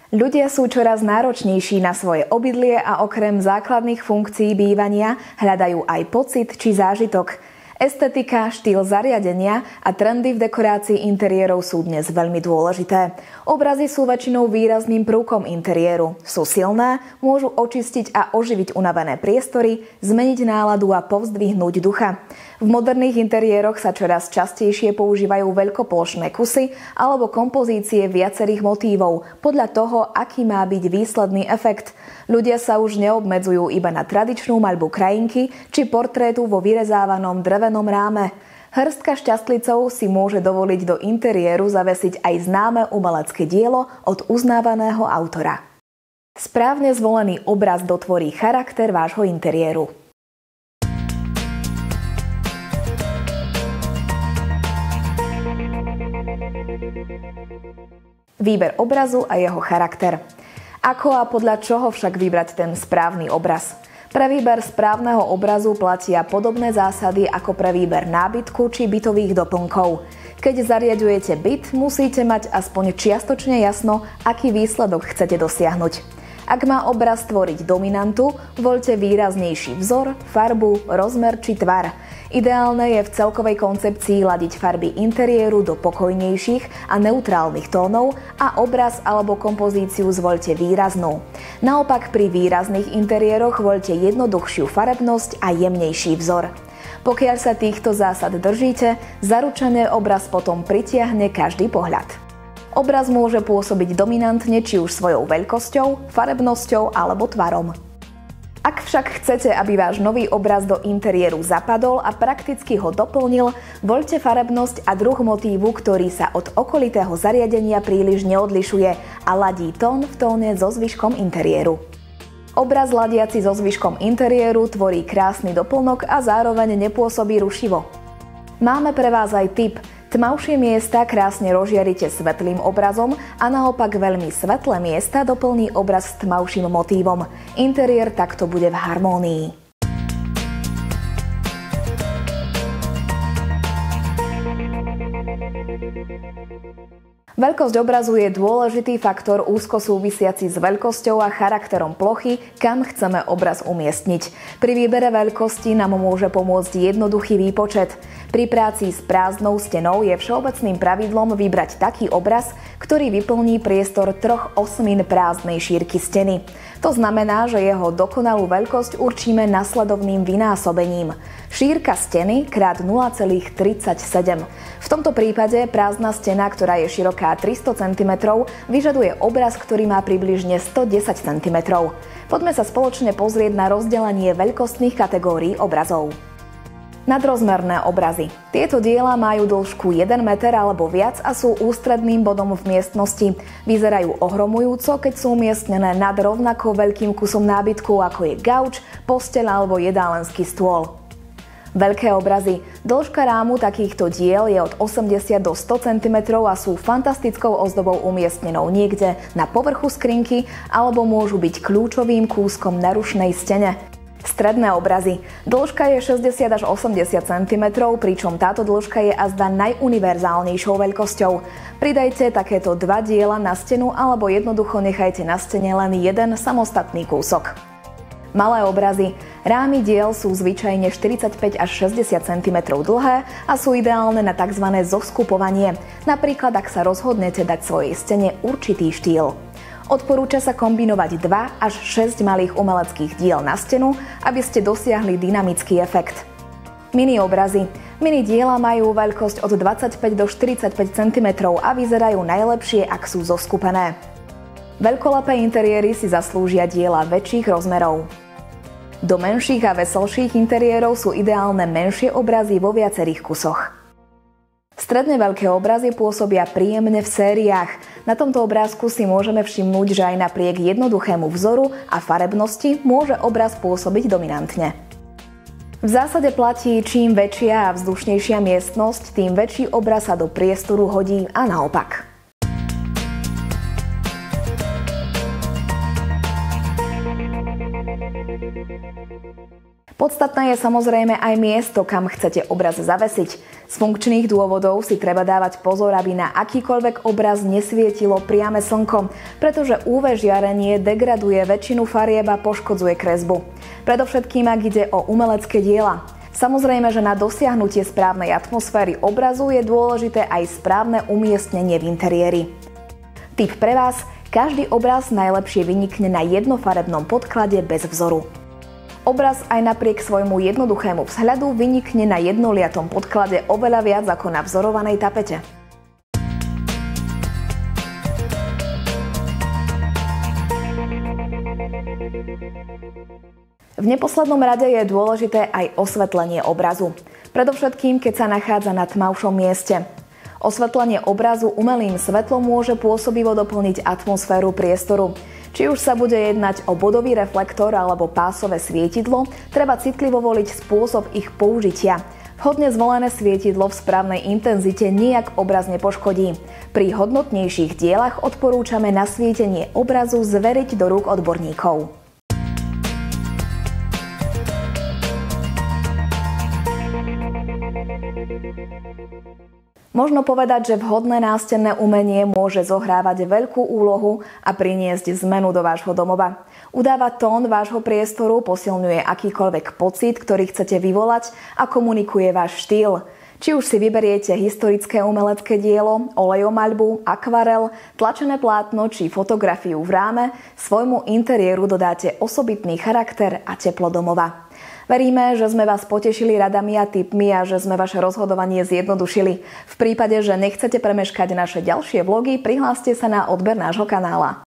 Ľudia sú čoraz náročnejší na svoje obydlie a okrem základných funkcií bývania hľadajú aj pocit či zážitok. Estetika, štýl zariadenia a trendy v dekorácii interiérov sú dnes veľmi dôležité. Obrazy sú väčšinou výrazným prvkom interiéru. Sú silné, môžu očistiť a oživiť unavené priestory, zmeniť náladu a povzdvihnúť ducha. V moderných interiéroch sa čoraz častejšie používajú veľkoplošné kusy alebo kompozície viacerých motívov podľa toho, aký má byť výsledný efekt. Ľudia sa už neobmedzujú iba na tradičnú maľbu krajinky či portrétu vo vyrezávanom drevenom ráme. Hrstka šťastlicov si môže dovoliť do interiéru zavesiť aj známe umelecké dielo od uznávaného autora. Správne zvolený obraz dotvorí charakter vášho interiéru. Výber obrazu a jeho charakter. Ako a podľa čoho však vybrať ten správny obraz? Pre výber správneho obrazu platia podobné zásady ako pre výber nábytku či bytových doplnkov. Keď zariaďujete byt, musíte mať aspoň čiastočne jasno, aký výsledok chcete dosiahnuť. Ak má obraz tvoriť dominantu, voľte výraznejší vzor, farbu, rozmer či tvar. Ideálne je v celkovej koncepcii ladiť farby interiéru do pokojnejších a neutrálnych tónov a obraz alebo kompozíciu zvoľte výraznú. Naopak pri výrazných interiéroch voľte jednoduchšiu farebnosť a jemnejší vzor. Pokiaľ sa týchto zásad držíte, zaručene obraz potom pritiahne každý pohľad. Obraz môže pôsobiť dominantne či už svojou veľkosťou, farebnosťou alebo tvarom. Ak však chcete, aby váš nový obraz do interiéru zapadol a prakticky ho doplnil, voľte farebnosť a druh motívu, ktorý sa od okolitého zariadenia príliš neodlišuje a ladí tón v tóne so zvyškom interiéru. Obraz ladiaci so zvyškom interiéru tvorí krásny doplnok a zároveň nepôsobí rušivo. Máme pre vás aj tip. Tmavšie miesta krásne rozžiarite svetlým obrazom a naopak veľmi svetlé miesta doplní obraz s tmavším motívom. Interiér takto bude v harmónii. Veľkosť obrazu je dôležitý faktor úzko súvisiaci s veľkosťou a charakterom plochy, kam chceme obraz umiestniť. Pri výbere veľkosti nám môže pomôcť jednoduchý výpočet. Pri práci s prázdnou stenou je všeobecným pravidlom vybrať taký obraz, ktorý vyplní priestor 3 osmín prázdnej šírky steny. To znamená, že jeho dokonalú veľkosť určíme nasledovným vynásobením. Šírka steny krát 0,37. V tomto prípade prázdna stena, ktorá je široká 300 cm, vyžaduje obraz, ktorý má približne 110 cm. Poďme sa spoločne pozrieť na rozdelenie veľkostných kategórií obrazov. Nadrozmerné obrazy. Tieto diela majú dĺžku 1 meter alebo viac a sú ústredným bodom v miestnosti. Vyzerajú ohromujúco, keď sú umiestnené nad rovnako veľkým kusom nábytku, ako je gauč, posteľ alebo jedálenský stôl. Veľké obrazy. Dĺžka rámu takýchto diel je od 80 do 100 cm a sú fantastickou ozdobou umiestnenou niekde na povrchu skrinky alebo môžu byť kľúčovým kúskom na rušnej stene. Stredné obrazy. Dĺžka je 60 až 80 cm, pričom táto dĺžka je azda najuniverzálnejšou veľkosťou. Pridajte takéto dva diela na stenu alebo jednoducho nechajte na stene len jeden samostatný kúsok. Malé obrazy. Rámy diel sú zvyčajne 45 až 60 cm dlhé a sú ideálne na tzv. Zoskupovanie. Napríklad, ak sa rozhodnete dať svojej stene určitý štýl. Odporúča sa kombinovať 2 až 6 malých umeleckých diel na stenu, aby ste dosiahli dynamický efekt. Mini obrazy. Mini diela majú veľkosť od 25 do 45 cm a vyzerajú najlepšie, ak sú zoskupené. Veľkolepé interiéry si zaslúžia diela väčších rozmerov. Do menších a veselších interiérov sú ideálne menšie obrazy vo viacerých kusoch. Stredne veľké obrazy pôsobia príjemne v sériách. Na tomto obrázku si môžeme všimnúť, že aj napriek jednoduchému vzoru a farebnosti môže obraz pôsobiť dominantne. V zásade platí, čím väčšia a vzdušnejšia miestnosť, tým väčší obraz sa do priestoru hodí a naopak. Podstatné je samozrejme aj miesto, kam chcete obraz zavesiť. Z funkčných dôvodov si treba dávať pozor, aby na akýkoľvek obraz nesvietilo priame slnko, pretože UV žiarenie degraduje väčšinu farieb a poškodzuje kresbu. Predovšetkým, ak ide o umelecké diela. Samozrejme, že na dosiahnutie správnej atmosféry obrazu je dôležité aj správne umiestnenie v interiéri. Tip pre vás: každý obraz najlepšie vynikne na jednofarebnom podklade bez vzoru. Obraz aj napriek svojmu jednoduchému vzhľadu vynikne na jednoliatom podklade oveľa viac ako na vzorovanej tapete. V neposlednom rade je dôležité aj osvetlenie obrazu. Predovšetkým, keď sa nachádza na tmavšom mieste. Osvetlenie obrazu umelým svetlom môže pôsobivo doplniť atmosféru priestoru. Či už sa bude jednať o bodový reflektor alebo pásové svietidlo, treba citlivo voliť spôsob ich použitia. Vhodne zvolené svietidlo v správnej intenzite nijak obraz nepoškodí. Pri hodnotnejších dielach odporúčame nasvietenie obrazu zveriť do rúk odborníkov. Možno povedať, že vhodné nástenné umenie môže zohrávať veľkú úlohu a priniesť zmenu do vášho domova. Udáva tón vášho priestoru, posilňuje akýkoľvek pocit, ktorý chcete vyvolať a komunikuje váš štýl. Či už si vyberiete historické umelecké dielo, olejomaľbu, akvarel, tlačené plátno či fotografiu v ráme, svojmu interiéru dodáte osobitný charakter a teplo domova. Veríme, že sme vás potešili radami a tipmi a že sme vaše rozhodovanie zjednodušili. V prípade, že nechcete premeškať naše ďalšie vlogy, prihláste sa na odber nášho kanála.